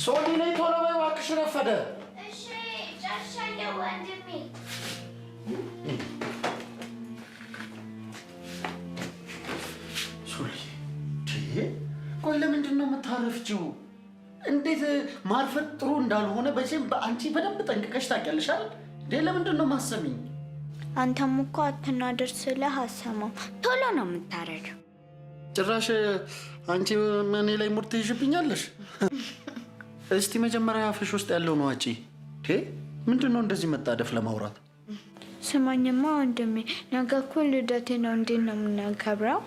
ሶሊ ነይ ቶሎ በይ እባክሽ ረፈደ። እሺ ጨርሻለሁ ወንድሜ። ሶሊ ቆይ ለምንድን ነው የምታረፍጂው? እንዴት ማርፈት ጥሩ እንዳልሆነ በዚህም በአንቺ በደንብ ጠንቅቀሽ ታውቂያለሽ አይደል? ለምንድን ነው ማሰሚኝ? አንተም እኮ አትናደር ስለህ አሰማም ቶሎ ነው የምታረደው። ጭራሽ አንቺ እኔ ላይ ሙድ ትይዥብኛለሽ። እስቲ መጀመሪያ አፍሽ ውስጥ ያለው ነው አጪ። ምንድን ነው እንደዚህ መጣደፍ ለማውራት? ስማኝማ ወንድሜ ነገ እኮ ልደቴ ነው። እንዴት ነው የምናከብረው?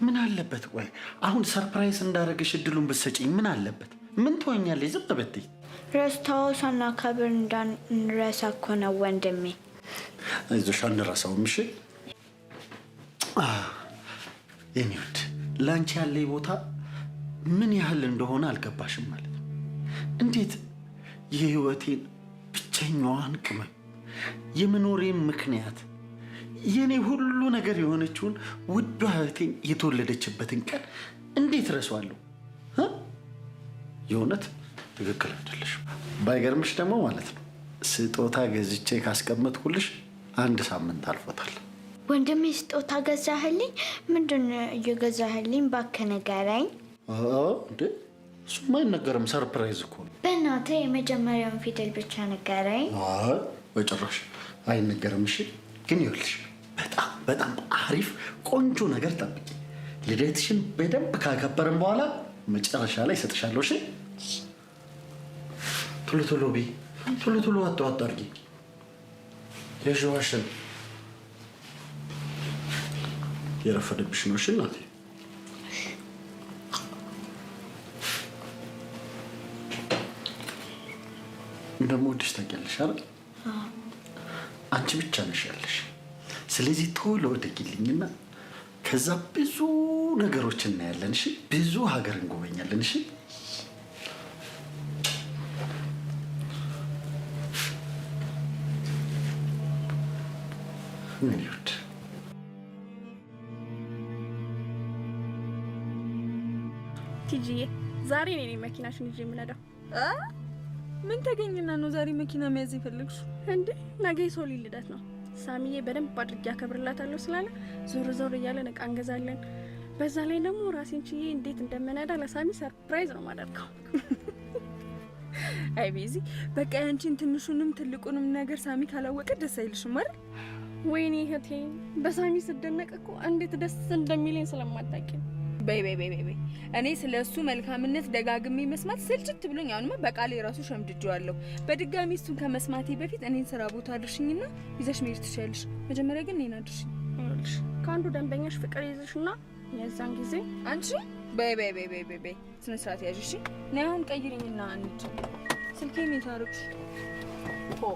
ምን አለበት ቆይ አሁን ሰርፕራይዝ እንዳደረግሽ እድሉን ብትሰጪኝ ምን አለበት? ምን ትሆኛለሽ? ዝም ብትይ ረስታው ሳናከብር እንዳንረሳ እኮ ነው ወንድሜ። አይዞሽ አንረሳውም። እሺ የኔ ውድ ላንቺ ያለኝ ቦታ ምን ያህል እንደሆነ አልገባሽም ማለት ነው። እንዴት የህይወቴን ብቸኛዋን ቅመም የመኖሬን ምክንያት የኔ ሁሉ ነገር የሆነችውን ውድ እህቴን የተወለደችበትን ቀን እንዴት ረሳዋለሁ? የእውነት ትክክል አይደለሽም። ባይገርምሽ ደግሞ ማለት ነው ስጦታ ገዝቼ ካስቀመጥኩልሽ 1 ሳምንት አልፎታል። ወንድሜ ስጦታ ገዛህልኝ? ምንድን ነው እየገዛህልኝ? እባክህ ንገረኝ። እንዴ እሱማ አይነገርም፣ ሰርፕራይዝ እኮ ነው። በእናትህ የመጀመሪያውን ፊደል ብቻ ንገረኝ። በጭራሽ አይነገርም። እሺ ግን ይኸውልሽ በጣም አሪፍ ቆንጆ ነገር ጠብቂ። ልደትሽን በደንብ ካከበርን በኋላ መጨረሻ ላይ እሰጥሻለሁ። እሺ ቶሎ ቶሎ ቢ ቶሎ ቶሎ አጣጣ አድርጊ። የሽዋሽን የረፈደብሽ ነው። እሺ እናቴ እንደምወድሽ ታውቂያለሽ አይደል? አንቺ ብቻ ነሽ ያለሽ። ስለዚህ ቶሎ ወደቂልኝና ከዛ ብዙ ነገሮች እናያለን። እሺ ብዙ ሀገር እንጎበኛለን። እሺ ምን ይወድ ቲጂዬ ዛሬ እኔ መኪናሽን ይዤ የምነዳው። ምን ተገኘና ነው ዛሬ መኪና መያዝ ይፈልግሽ እንዴ? ነገ ሶሊ ልደት ነው። ሳሚዬ በደንብ አድርጌ አከብርላታለሁ ስላለ ዞር ዞር እያለን እቃ እንገዛለን። በዛ ላይ ደግሞ ራሴን ችዬ እንዴት እንደምነዳ ለሳሚ ሰርፕራይዝ ነው ማደርገው። አይ ቤዚ በቃ አንቺን ትንሹንም ትልቁንም ነገር ሳሚ ካላወቀ ደስ አይልሽም አይደል? ወይኔ እህቴ በሳሚ ስደነቅ እኮ እንዴት ደስ እንደሚለኝ ስለማታውቂ። በይ እኔ ስለሱ መልካምነት ደጋግሜ መስማት ስልችት ብሎኝ አሁንማ በቃሌ ራሱ ሸምድጄዋለሁ። በድጋሚ እሱን ከመስማቴ በፊት እኔን ስራ ቦታ አድርሽኝና ይዘሽ መሄድ ትችያለሽ። መጀመሪያ ግን እኔን አድርሽኝ። ይኸውልሽ ከአንዱ ደንበኛሽ ፍቅር ይዘሽና የዛን ጊዜ አንቺ በይ ስነ ስርዓት ያዥ። እሺ ነይ አሁን ቀይሪኝና አንቺ ስልኬን የታረክሽ ኦ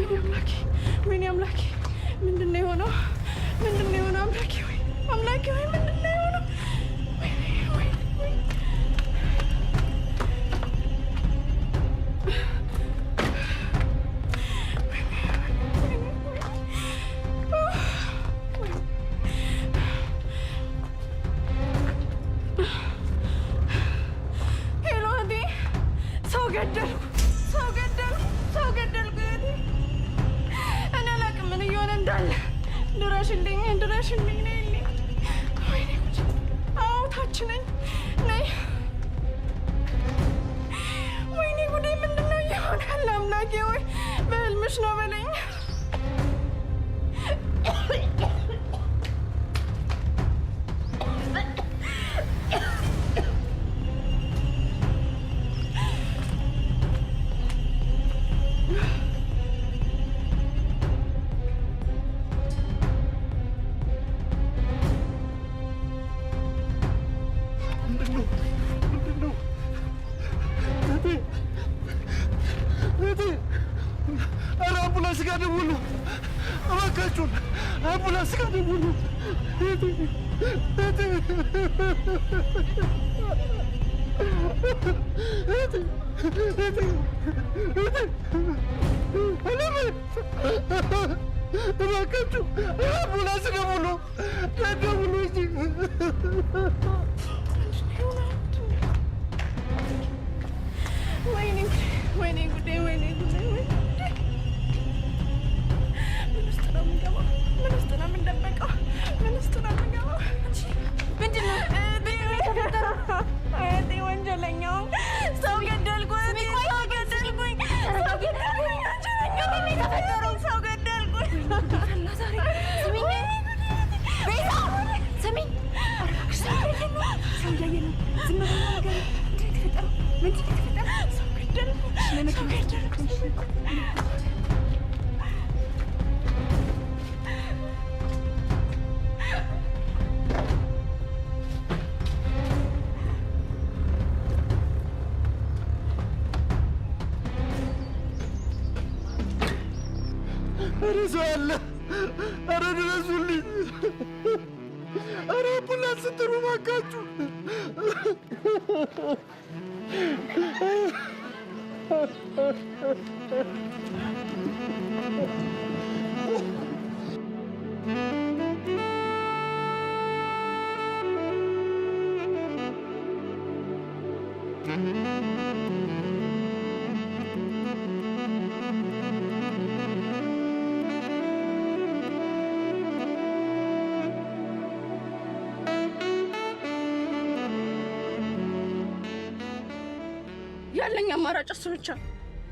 ወይኔ አምላኬ ምንድን ነው የሆነው? አምላኬ ወይ ምንድን ነው የሆነው? ድረሽልኝ ነይልኝ። ወይኔ ጉድ! አዎ ታች ነኝ። ነይ። ወይኔ ጉዴ! ምንድን ነው እየሆነ ያለ? አምላኬ ወይ በህልምሽ ነው በለኝ። አምቡላንስ ጋር ደውሉ። እባካችሁ አምቡላንስ ደውሉ። ደውሉ እንጂ ወይኔ ጉዴ! ወይኔ ጉዴ! ምን ውስጥ ነው የምንደበቀው? ምን ውስጥ ነው የምንገባው? ምንድን ነው የተፈጠረው? እህቴ ወንጀለኛው ሰው ገደልኩኝ። ኧረ ሰው አለ! ኧረ ድረሱልኝ! ኧረ አምቡላንስ ጥሩ እባካችሁ! ያለኝ አማራጭ እሱ ብቻ።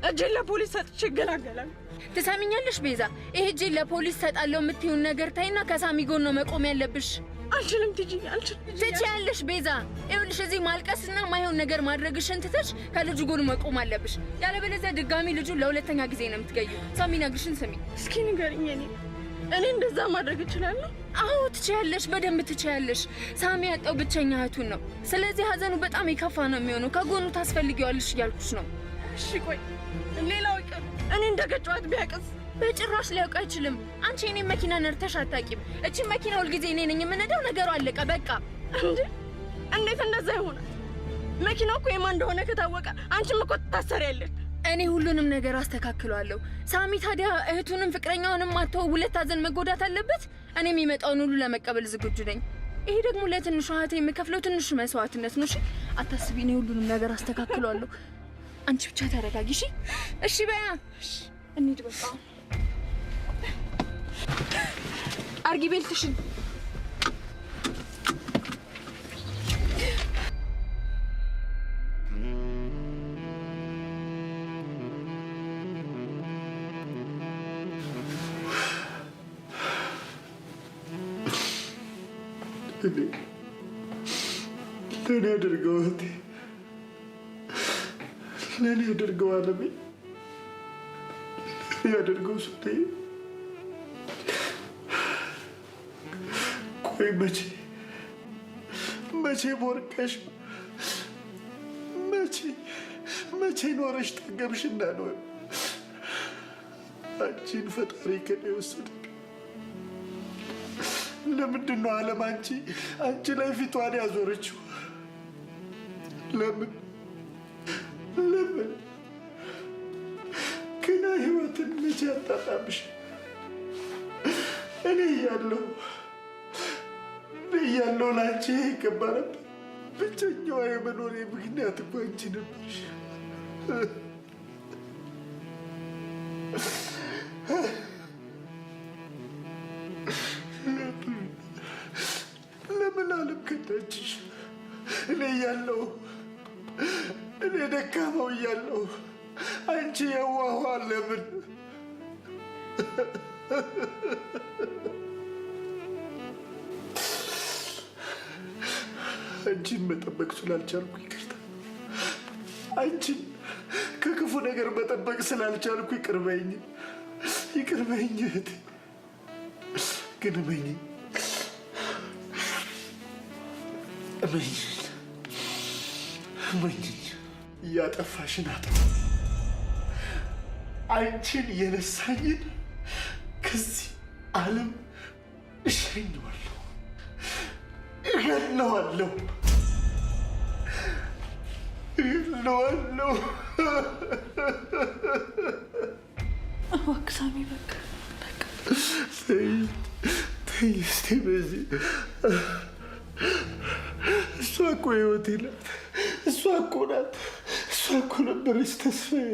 እጄን ለፖሊስ ሰጥቼ እገላገላለሁ። ትሰሚኛለሽ ቤዛ? ይሄ እጄን ለፖሊስ ሰጣለሁ የምትይውን ነገር ታይና ከሳሚ ጎን ነው መቆም ያለብሽ። አልችልም ቲጂ፣ አልችልም። ትችያለሽ ቤዛ። ይኸውልሽ እዚህ ማልቀስና ማይሆን ነገር ማድረግሽን ትተሽ ከልጁ ጎን መቆም አለብሽ። ያለበለዚያ ድጋሚ ልጁን ለሁለተኛ ጊዜ ነው የምትገዢው። ሳሚ ነግርሽን ስሚ። እስኪ ንገሪኝ። እኔ እንደዛ ማድረግ እችላለሁ? አዎ ትችያለሽ፣ በደንብ ትችያለሽ። ሳሚ ያጣው ብቸኛ እህቱን ነው። ስለዚህ ሀዘኑ በጣም የከፋ ነው የሚሆነው። ከጎኑ ታስፈልጊዋለሽ እያልኩሽ ነው። እሺ ቆይ ሌላው ይቀር፣ እኔ እንደገጨዋት ቢያቅስ? በጭራሽ ሊያውቅ አይችልም። አንቺ እኔ መኪና ነርተሽ አታውቂም። እቺ መኪና ሁልጊዜ እኔ ነኝ የምነዳው። ነገሩ አለቀ በቃ። እንዴ እንዴት እንደዛ ይሆናል? መኪናው እኮ የማን እንደሆነ ከታወቀ አንቺም እኮ ትታሰሪያለሽ። እኔ ሁሉንም ነገር አስተካክለዋለሁ። ሳሚ ታዲያ እህቱንም ፍቅረኛውንም አጥቶ ሁለት ሀዘን መጎዳት አለበት? እኔ የሚመጣውን ሁሉ ለመቀበል ዝግጁ ነኝ። ይሄ ደግሞ ለትንሿ እህቴ የምከፍለው ትንሹ መስዋዕትነት ነው። እሺ አታስቢ፣ እኔ ሁሉንም ነገር አስተካክለዋለሁ። አንቺ ብቻ ተረጋጊ። እሺ እሺ በያ። እሺ እንሂድ በቃ። አርጊ ቤልትሽን። ለእኔ አድርገው እህቴ፣ ለእኔ አድርገው አለሜ፣ ለእኔ አድርገው ሱቴ። ቆይ መቼ ቦርቀሽ መቼ ኖረሽ ጠገብሽ እንዳልሆነ አንቺን ፈጣሪ ከኔ ወሰደ። ለምንድን ነው ዓለም አንቺ ላይ ፊቷን ያዞረችው? ለምን ገና ህይወትን መቼ ያጣጣምሽ? እኔ እያለሁ ለአንቺ ይገባ ነበር። ብቸኛዋ የመኖሬ ምክንያት እኮ አንቺ ነበርሽ። ለምን ዓለም ከዳችሽ? እኔ እያለሁ እኔ ደካማው እያለሁ አንቺ የዋኋ ለምን? አንቺን መጠበቅ ስላልቻልኩ ይቅርታ። አንቺን ከክፉ ነገር መጠበቅ ስላልቻልኩ ይቅር በይኝ እህቴ። ግን እመኚኝ እያጠፋሽን አጥፋ። አንቺን የነሳኝን ከዚህ ዓለም እሸኘዋለሁ፣ እገለዋለሁ። እባክህ ሳሚ በቃ ተይ እስኪ በዚህ። እሷ እኮ ህይወቴ ናት። እሷ እኮ ነበረች ተስፋዬ።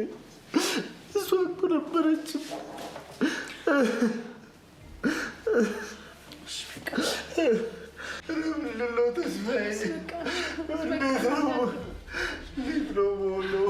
እሷ እኮ ነበረች። ምንድን ነው ተስፋዬ? እንዴት ነው የምሆነው?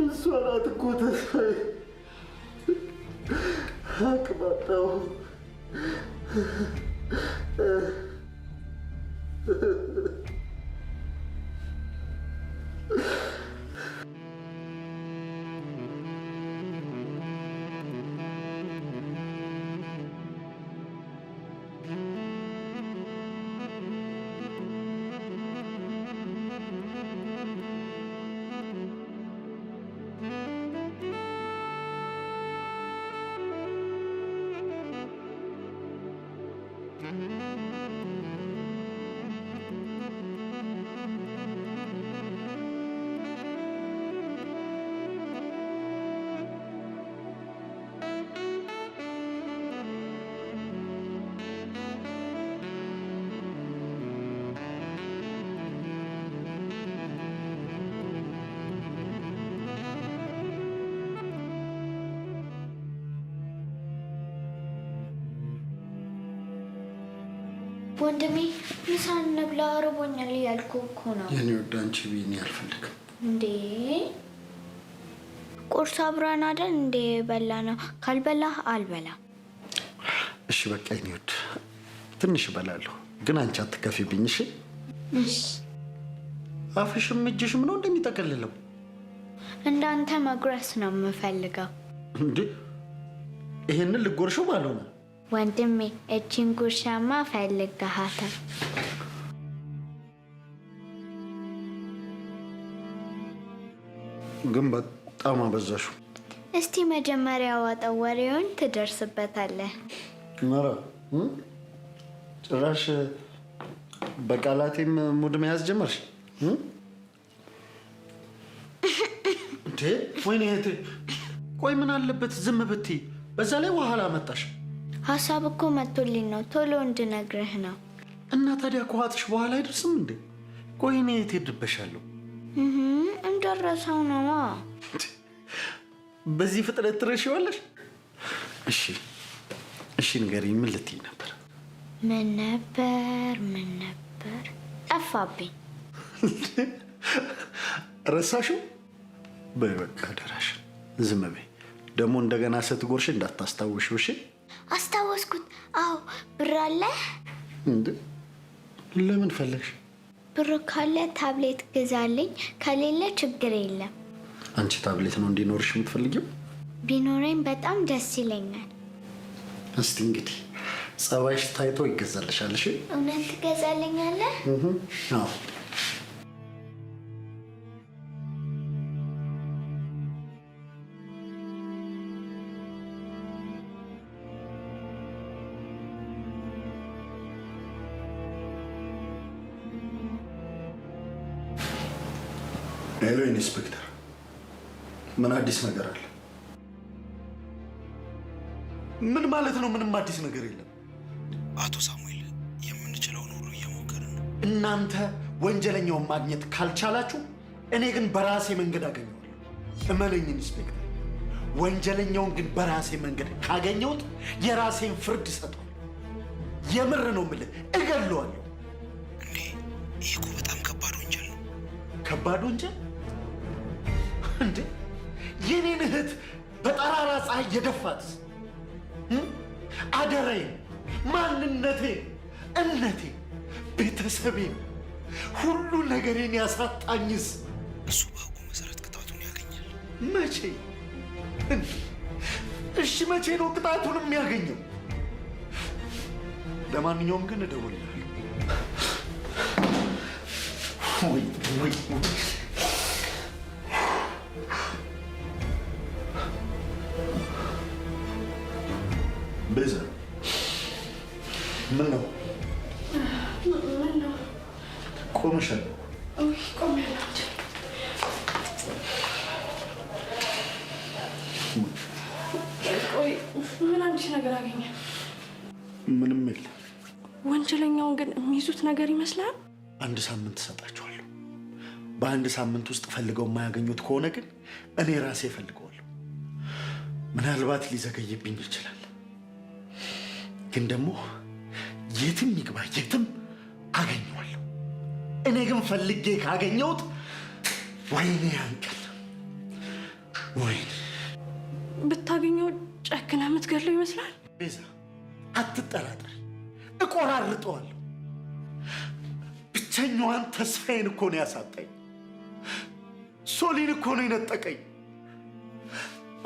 እሷ ናት እኮ ተስፋዬ። አቅም አጣሁ። ወንድሜ ምሳ እንብላ፣ እርቦኛል እያልኩህ እኮ ነው። የኔ ወደ አንቺ ብዬ አልፈልግም። እንዴ ቁርስ አብረን አይደል እንዴ በላ ነው። ካልበላህ አልበላም። እሺ በቃ የኔ ወደ ትንሽ እበላለሁ፣ ግን አንቺ አትከፊብኝ እሺ? እሺ። አፍሽም እጅሽም ነው እንደሚጠቀልለው። እንዳንተ መጉረስ ነው የምፈልገው። እንዴ ይሄንን ልጎርሽው ባልሆነ ወንድሜ እቺን ጉርሻማ ፈልገሃታል። ግን በጣም አበዛሽው። እስቲ መጀመሪያ ዋጠው፣ ወሬውን ትደርስበታለህ። ኧረ ጭራሽ በቃላቴም ሙድ መያዝ ጀመርሽ እንዴ? ወይኔ እህቴ፣ ቆይ ምን አለበት ዝም ብትይ? በዛ ላይ በኋላ መጣሽ። ሀሳብ እኮ መጥቶልኝ ነው ቶሎ እንድነግርህ ነው። እና ታዲያ ከዋጥሽ በኋላ አይደርስም እንዴ? ቆይ እኔ የት ሄድብሻለሁ? እንደረሰው ነዋ። በዚህ ፍጥነት ትረሺዋለሽ? እሺ ንገሪኝ፣ ምን ልትይ ነበር? ምን ነበር ጠፋብኝ። ረሳሽው? በይ በቃ አደራሽ ዝም በይ። ደግሞ እንደገና ስትጎርሽ እንዳታስታውሽው እሺ? አስታወስኩት። አዎ ብር አለ እንዴ? ለምን ፈለግሽ? ብር ካለ ታብሌት ግዛልኝ፣ ከሌለ ችግር የለም። አንቺ ታብሌት ነው እንዲኖርሽ የምትፈልጊው? ቢኖረኝ በጣም ደስ ይለኛል። እስቲ እንግዲህ ጸባይሽ ታይቶ ይገዛልሻል። እሺ እውነት ትገዛልኛለህ? አዎ። ሄሎ ኢንስፔክተር፣ ምን አዲስ ነገር አለ? ምን ማለት ነው? ምንም አዲስ ነገር የለም። አቶ ሳሙኤል የምንችለውን ሁሉ እየሞከርን ነው። እናንተ ወንጀለኛውን ማግኘት ካልቻላችሁ እኔ ግን በራሴ መንገድ አገኘዋለሁ። እመነኝ ኢንስፔክተር፣ ወንጀለኛውን ግን በራሴ መንገድ ካገኘሁት የራሴን ፍርድ እሰጠዋለሁ። የምር ነው የምልህ፣ እገለዋለሁ። እንዴ ይህ እኮ በጣም ከባድ ወንጀል ነው። ከባድ ወንጀል እንዴ? የኔን እህት በጠራራ ፀሐይ የደፋትስ? አደራዬን፣ ማንነቴን፣ እምነቴን፣ ቤተሰቤን፣ ሁሉ ነገሬን ያሳጣኝስ? እሱ በሕጉ መሰረት ቅጣቱን ያገኛል። መቼ? እሺ መቼ ነው ቅጣቱን የሚያገኘው? ለማንኛውም ግን እደውልልሃለሁ። ወይ ቤዛ፣ ምን ነው ቆመሻል? ቆይ ምን አዲስ ነገር አገኘ? ምንም የለም። ወንጀለኛውን ግን የሚይዙት ነገር ይመስላል። አንድ ሳምንት እሰጣቸዋለሁ። በአንድ ሳምንት ውስጥ ፈልገው የማያገኙት ከሆነ ግን እኔ ራሴ እፈልገዋለሁ። ምናልባት ሊዘገይብኝ ይችላል፣ ግን ደግሞ የትም ይግባ የትም አገኘዋለሁ። እኔ ግን ፈልጌ ካገኘሁት ወይኔ ያንቀል። ወይኔ ብታገኘው ጨክና የምትገድለው ይመስላል። ቤዛ አትጠራጠሪ፣ እቆራርጠዋለሁ። ብቸኛዋን ተስፋዬን እኮ ነው ያሳጣኝ። ሶሊን እኮ ነው የነጠቀኝ።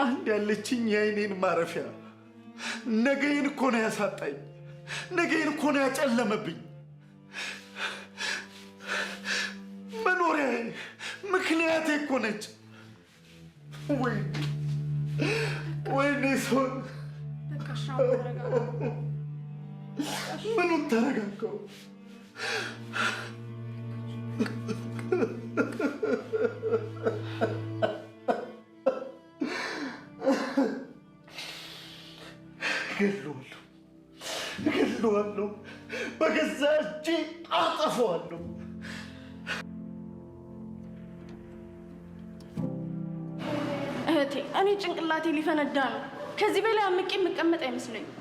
አንድ ያለችኝ የአይኔን ማረፊያ ነገዬን እኮ ነው ያሳጣኝ። ነገዬን እኮ ነው ያጨለመብኝ። መኖሪያዬ ምክንያቴ እኮ ነች። ወይኔ ሶል፣ ምኑን ተረጋጋው? እገለዋለሁ፣ በገዛ እጄ አጠፋዋለሁ። እህቴ፣ እኔ ጭንቅላቴ ሊፈነዳ ነው። ከዚህ በላይ አምቄ የምቀመጥ አይመስለኝም።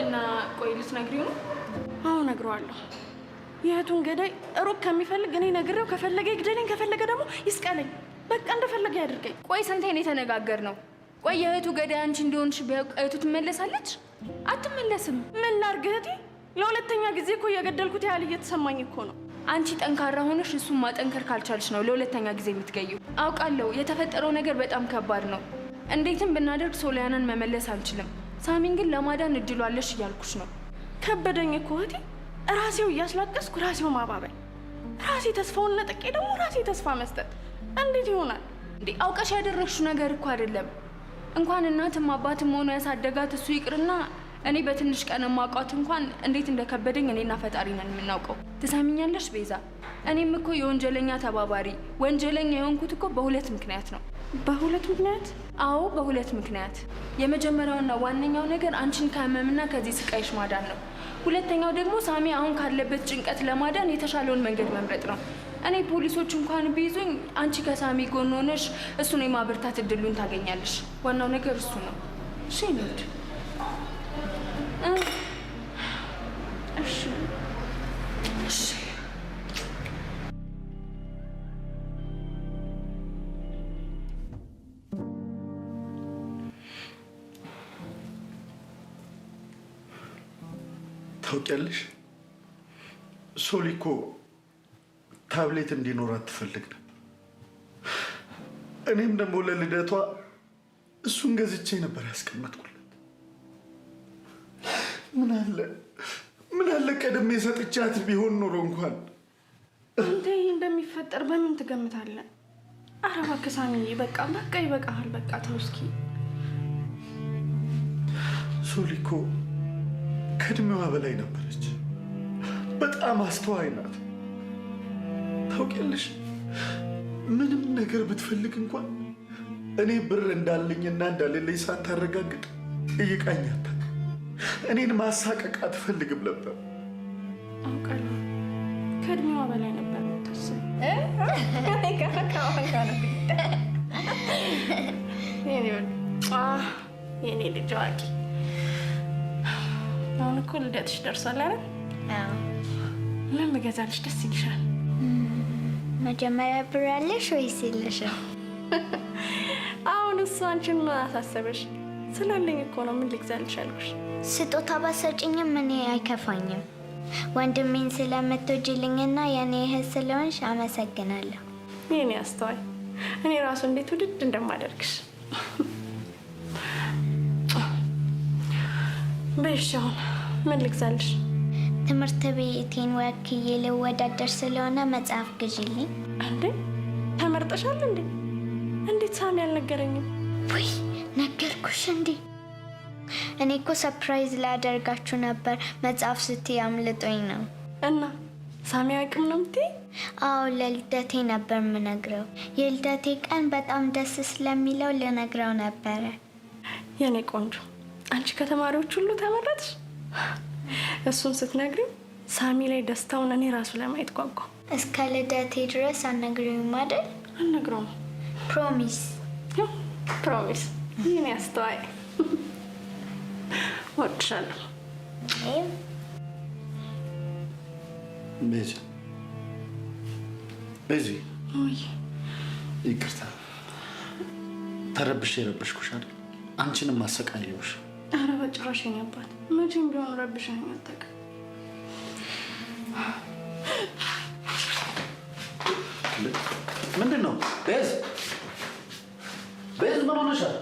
እና ቆይ ልትነግሪው ነው? አዎ እነግረዋለሁ። የእህቱን ገዳይ ሩቅ ከሚፈልግ እኔ ነግሬው፣ ከፈለገ ይግደለኝ፣ ከፈለገ ደግሞ ይስቀለኝ። በቃ እንደፈለገ ያድርገኝ። ቆይ ስንቴ ነው የተነጋገርነው? ቆይ የእህቱ ገዳይ አንቺ እንደሆንሽ ቢያውቅ እህቱ ትመለሳለች? አትመለስም። ምን ላድርግ እህቴ? ለሁለተኛ ጊዜ እኮ እየገደልኩት ያህል እየተሰማኝ እኮ ነው። አንቺ ጠንካራ ሆነሽ እሱን ማጠንከር ካልቻልሽ ነው ለሁለተኛ ጊዜ የምትገይው። አውቃለሁ የተፈጠረው ነገር በጣም ከባድ ነው። እንዴትም ብናደርግ ሶሊያናን መመለስ አንችልም። ሳሚን ግን ለማዳን እድሉ አለሽ እያልኩሽ ነው። ከበደኝ እኮ እህቴ። ራሴው እያስላቀስኩ ራሴው ማባበል፣ ራሴ ተስፋውን ነጥቄ ደግሞ ራሴ ተስፋ መስጠት እንዴት ይሆናል እንዴ? አውቀሽ ያደረግሽው ነገር እኮ አይደለም። እንኳን እናትም አባትም ሆኖ ያሳደጋት እሱ ይቅርና እኔ በትንሽ ቀን ማውቃት እንኳን እንዴት እንደከበደኝ እኔና ፈጣሪ ነን የምናውቀው። ትሰሚኛለሽ ቤዛ? እኔም እኮ የወንጀለኛ ተባባሪ ወንጀለኛ የሆንኩት እኮ በሁለት ምክንያት ነው። በሁለት ምክንያት? አዎ በሁለት ምክንያት። የመጀመሪያውና ዋነኛው ነገር አንቺን ከህመምና ከዚህ ስቃይሽ ማዳን ነው። ሁለተኛው ደግሞ ሳሚ አሁን ካለበት ጭንቀት ለማዳን የተሻለውን መንገድ መምረጥ ነው። እኔ ፖሊሶች እንኳን ቢይዙኝ አንቺ ከሳሚ ጎን ሆነሽ እሱን የማበርታት እድሉን ታገኛለሽ። ዋናው ነገር እሱ ነው። እሺ እንሂድ። እሺ እሺ። ታውቂያለሽ፣ ሶሊ እኮ ታብሌት እንዲኖራት ትፈልግ ነበር። እኔም ደግሞ ለልደቷ እሱን ገዝቼ ነበር ያስቀመጥኩለት። ምን አለ ቀድሜ ሰጥቻት ቢሆን ኖሮ እንኳን። አንተ ይሄ እንደሚፈጠር በምን ትገምታለህ? ኧረ እባክህ ሳሚዬ፣ በቃ ይበቃሃል። በቃ ተው እስኪ። ሶሊ እኮ ከእድሜዋ በላይ ነበረች። በጣም አስተዋይ ናት። ታውቂያለሽ፣ ምንም ነገር ብትፈልግ እንኳን እኔ ብር እንዳለኝና እንዳሌለኝ ሳታረጋግጥ ጠይቃኛት። እኔን ማሳቀቅ አትፈልግም ነበር። አውቃለሁ፣ ከእድሜዋ በላይ ነበር የምታስበው። የኔ ልጅ አዋቂ። አሁን እኮ ልደትሽ ደርሷል አይደል? ምን ብገዛልሽ ደስ ይልሻል? መጀመሪያ ብር አለሽ ወይስ የለሽም? አሁን እሱ አንቺን ምን አሳሰበሽ? ስላለኝ እኮ ነው። ምን ልግዛልሽ አልኩሽ። ስጦታ ባሰጭኝም እኔ አይከፋኝም። ወንድሜን ስለምትወጂልኝና የኔ እህት ስለሆንሽ አመሰግናለሁ። የኔ አስተዋይ፣ እኔ ራሱ እንዴት ውድድ እንደማደርግሽ። በይሽ አሁን ምን ልግዛልሽ? ትምህርት ቤቴን ወክዬ ልወዳደር ስለሆነ መጽሐፍ ግዢልኝ። እንዴ ተመርጠሻል እንዴ? እንዴት ሳሚ አልነገረኝም? ውይ ነገርኩሽ እንዴ? እኔ እኮ ሰርፕራይዝ ላደርጋችሁ ነበር። መጽሐፍ ስትይ አምልጦኝ ነው። እና ሳሚ አቅም ነው የምትይ? አዎ ለልደቴ ነበር የምነግረው። የልደቴ ቀን በጣም ደስ ስለሚለው ልነግረው ነበረ። የኔ ቆንጆ፣ አንቺ ከተማሪዎች ሁሉ ተመረጥሽ። እሱን ስትነግሪው ሳሚ ላይ ደስታውን እኔ ራሱ ለማየት ጓጓ። እስከ ልደቴ ድረስ አልነግሪውም አይደል? አልነግረውም። ፕሮሚስ ፕሮሚስ። የኔ አስተዋይ ወድሻለሁ። ቤዚ፣ ውይ ይቅርታ ተረብሼ ረበሽኩሽ አይደል? አንቺንም አሰቃየሁሽ። ኧረ በጭራሽ የኔ አባት፣ መቼም ቢሆን ረብሻኝ አታውቅም። ምንድን ነው ቤዝ? ምን ሆነሻል?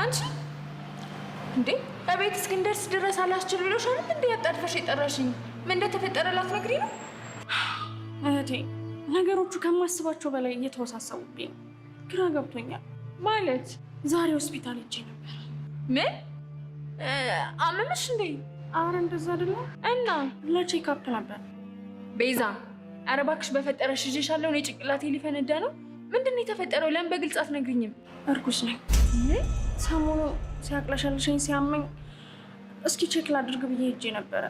አንቺ እንዴ እቤት እስክንደርስ ድረስ አላስችል ብሎሻል እንዴ? ያጣድፈሽ የጠራሽኝ ምን እንደተፈጠረ ላትነግሪኝ ነው? እህቴ፣ ነገሮቹ ከማስባቸው በላይ እየተወሳሰቡብኝ ነው። ግራ ገብቶኛል። ማለት ዛሬ ሆስፒታል ሄጄ ነበር። ምን አመመሽ እንዴ? አረ እንደዛ አይደለም። እና ለቼክአፕ ነበር። ቤዛ፣ ኧረ እባክሽ በፈጠረሽ ይዤሻለሁ። እኔ ጭንቅላቴ ሊፈነዳ ነው። ምንድን ነው የተፈጠረው? ለምን በግልጽ አትነግሪኝም? እርጉዝ ነኝ። ሰሞኑ ሲያቅለሸልሸኝ ሲያመኝ እስኪ ቼክ ላድርግ ብዬ ሄጄ ነበረ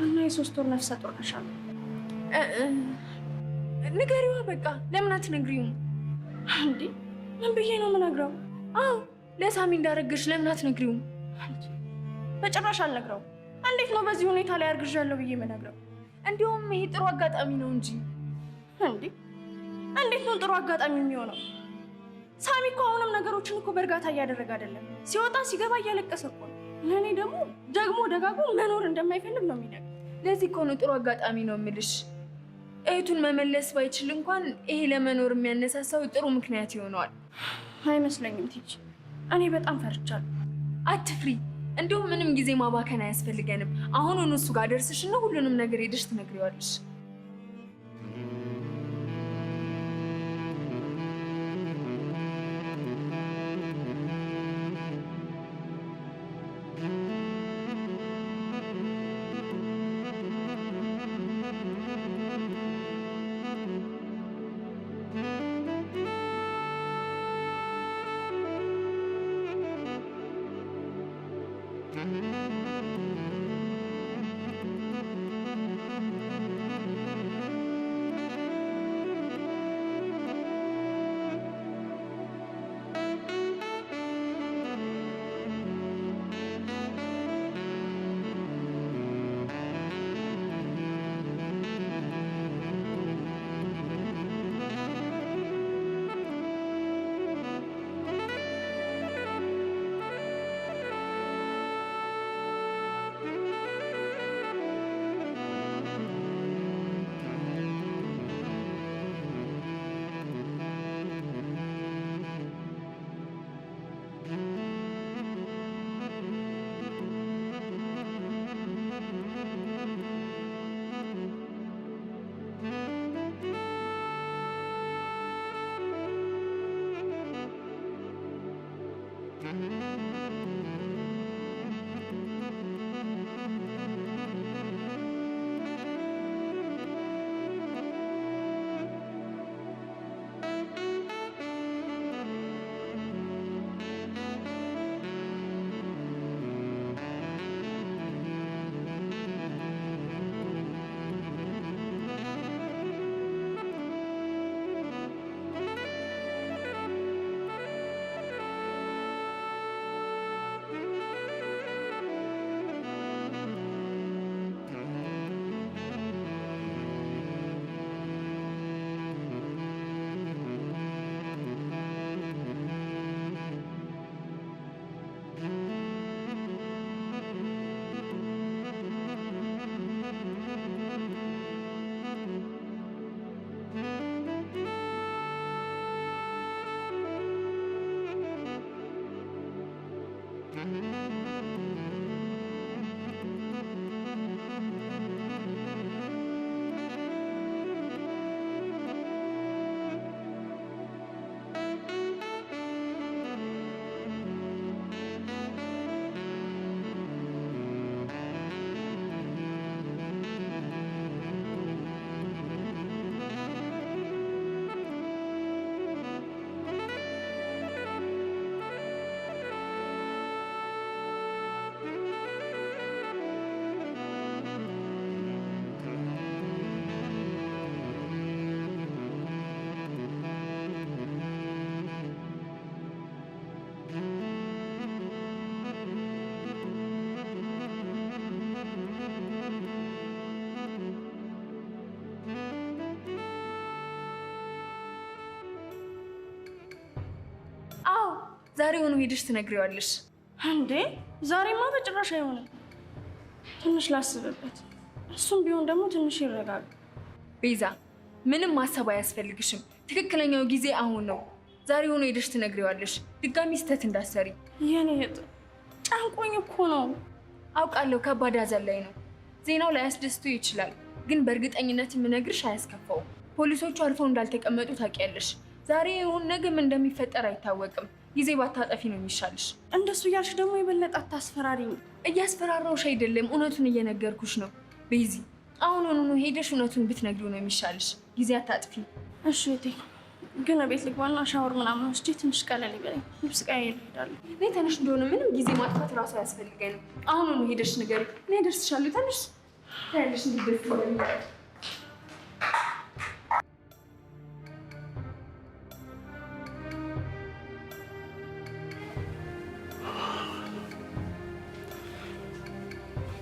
እና የ3 ወር ነፍሰ ጡር ነሻለሁ። ንገሪዋ በቃ። ለምን አትነግሪውም? እንዴ ምን ብዬ ነው የምነግረው? አዎ ለሳሚ እንዳረግሽ ለምን አትነግሪውም? በጭራሽ አልነግረውም። እንዴት ነው በዚህ ሁኔታ ላይ አርግዣለሁ ብዬ የምነግረው? እንዲሁም ይሄ ጥሩ አጋጣሚ ነው እንጂ። እንዴ እንዴት ነው ጥሩ አጋጣሚ የሚሆነው? ሳሚ እኮ አሁንም ነገሮችን እኮ በእርጋታ እያደረገ አይደለም። ሲወጣ ሲገባ እያለቀሰ እኮ ነው። ለእኔ ደግሞ ደጋግሞ መኖር እንደማይፈልግ ነው የሚነግረው። ለዚህ እኮ ነው ጥሩ አጋጣሚ ነው የምልሽ። እህቱን መመለስ ባይችል እንኳን ይሄ ለመኖር የሚያነሳሳው ጥሩ ምክንያት ይሆነዋል። አይመስለኝም ቲጂ፣ እኔ በጣም ፈርቻለሁ። አትፍሪ። እንዲሁም ምንም ጊዜ ማባከን አያስፈልገንም። አሁኑን እሱ ጋር ደርስሽና ሁሉንም ነገር ሄደሽ ትነግሪዋለሽ። ዛሬውኑ ሄደሽ ትነግሪዋለሽ። እንዴ ዛሬማ በጭራሽ አይሆንም። ትንሽ ላስብበት። እሱም ቢሆን ደግሞ ትንሽ ይረጋጋ። ቤዛ ምንም ማሰብ አያስፈልግሽም። ትክክለኛው ጊዜ አሁን ነው። ዛሬውኑ ሄደሽ ትነግሪዋለሽ። ድጋሚ ስህተት እንዳሰሪ። የኔ እህት ጨንቆኝ እኮ ነው። አውቃለሁ ከባድ ሐዘን ላይ ነው። ዜናው ላያስደስቱ ይችላል፣ ግን በእርግጠኝነት የምነግርሽ አያስከፋውም። ፖሊሶቹ አርፈው እንዳልተቀመጡ ታውቂያለሽ። ዛሬ ይሁን ነገ ምን እንደሚፈጠር አይታወቅም። ጊዜ ባታጠፊ ነው የሚሻልሽ። እንደሱ እያልሽ ደግሞ የበለጠ አታስፈራሪኝ። እያስፈራራውሽ አይደለም፣ እውነቱን እየነገርኩሽ ነው። ቤዚ አሁኑኑ ሄደሽ እውነቱን ብትነግሪው ነው የሚሻልሽ። ጊዜ አታጥፊ። እሺ እቴ፣ ግን ቤት ልግባና ሻወር ምናምን ወስጄ ትንሽ ቀለል ይበለኝ። ልብስ ቀያይሬ እሄዳለሁ። እኔ ተነሽ እንደሆነ ምንም ጊዜ ማጥፋት እራሱ አያስፈልገንም። አሁኑኑ ሄደሽ ንገሪው። እኔ እደርስሻለሁ። ተነሽ ታያለሽ እንዲደርስ ይበልኛል።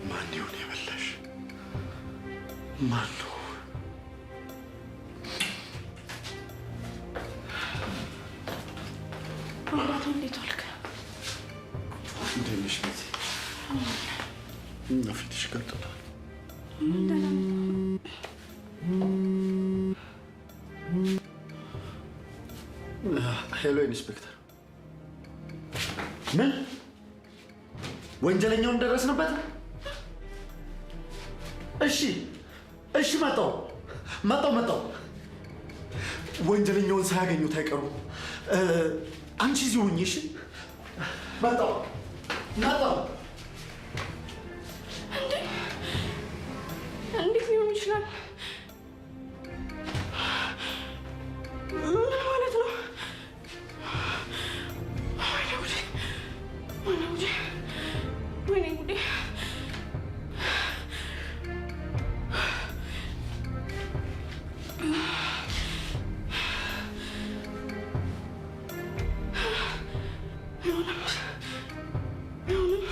ማን ይሁን የበላሽ? ማን ነው? አባቱ እንዴት ዋልክ? እንዴት ነሽ? ፊትሽ ቀጥሏል። ሄሎ ኢንስፔክተር። ምን ወንጀለኛውን ደረስንበት? እሺ መጣው። ወንጀለኛውን ሳያገኙት አይቀሩም። አንቺ እዚሁ ሁኚ። እሺ መጣው። እንዴት ሊሆን ይችላል? ምን ማለት ነው? ወይኔ ጉዴ! አይሆንም።